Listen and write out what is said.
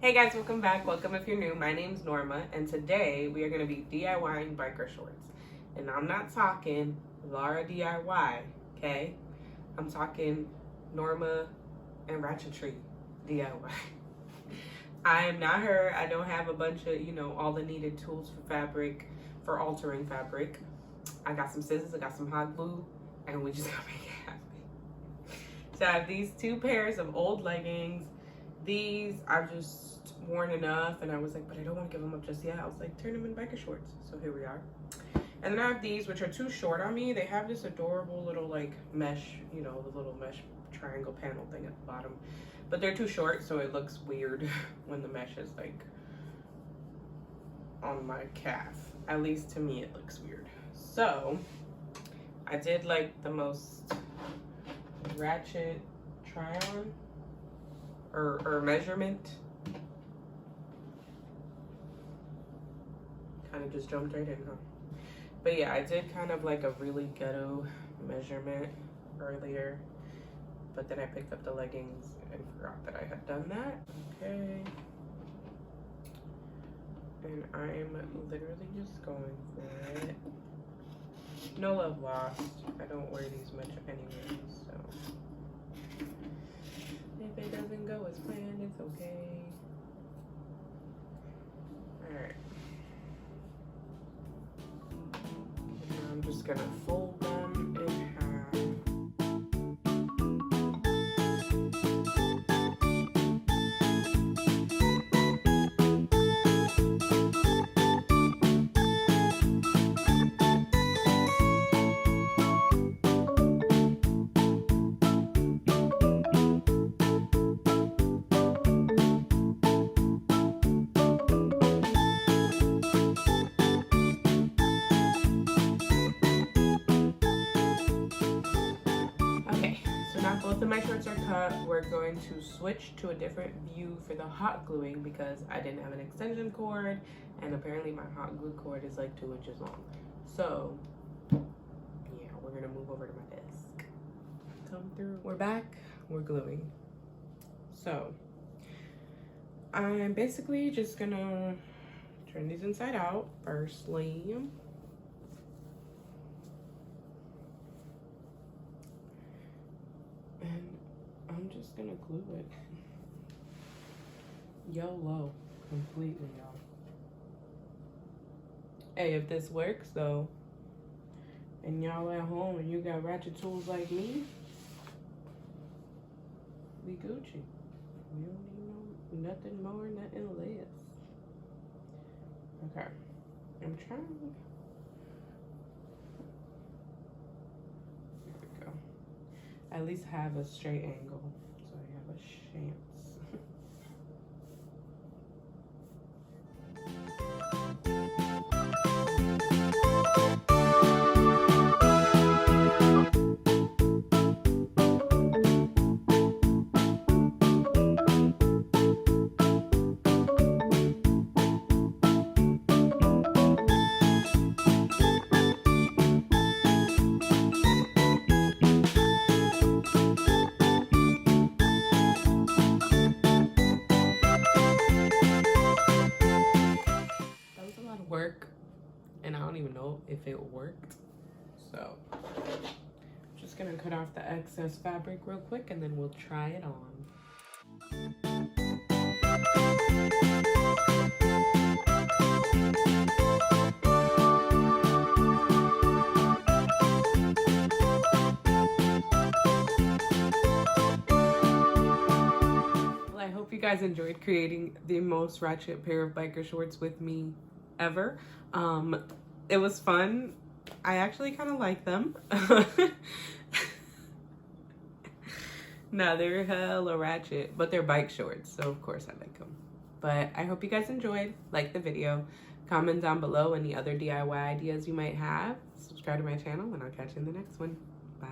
Hey guys, welcome back. Welcome if you're new. My name's Norma, and today we are going to be DIYing biker shorts. And I'm not talking Laura DIY, okay? I'm talking Norma and Ratchet DIY. I am not her. I don't have a bunch of, all the needed tools for fabric, for altering fabric. I got some scissors, I got some hot glue, and we just gotta make it happen. So I have these two pairs of old leggings. These I've just worn enough, and I was like, but I don't want to give them up just yet. I was like, turn them in biker shorts. So here we are. And then I have these, which are too short on me. They have this adorable little like mesh, the little mesh triangle panel thing at the bottom. But they're too short, so it looks weird when the mesh is like on my calf. At least to me, it looks weird. So I did like the most ratchet try on or measurement. Kind of just jumped right in, huh? But yeah, I did kind of like a really ghetto measurement earlier, but then I picked up the leggings and forgot that I had done that. Okay. And I'm literally just going for it. No love lost. I don't wear these much anyways, so if it doesn't go as planned, it's okay. Alright. I'm just gonna fold them in half. Both of my shorts are cut. We're going to switch to a different view for the hot gluing because I didn't have an extension cord, and apparently my hot glue cord is like 2 inches long. So yeah, we're gonna move over to my desk. Come through. We're back. We're gluing. So I'm basically just gonna turn these inside out firstly. And I'm just gonna glue it. YOLO. Completely, y'all. Hey, if this works though, and y'all at home and you got ratchet tools like me, we Gucci. We don't need nothing more, nothing less. Okay. I'm trying. At least have a straight angle so I have a chance. Work, and I don't even know if it worked, so I'm just gonna cut off the excess fabric real quick and then we'll try it on. Well, I hope you guys enjoyed creating the most ratchet pair of biker shorts with me ever. It was fun. I actually kind of like them. No, they're hella ratchet, but they're bike shorts, so of course I like them. But I hope you guys enjoyed. Like the video, comment down below any other DIY ideas you might have. Subscribe to my channel, and I'll catch you in the next one. Bye.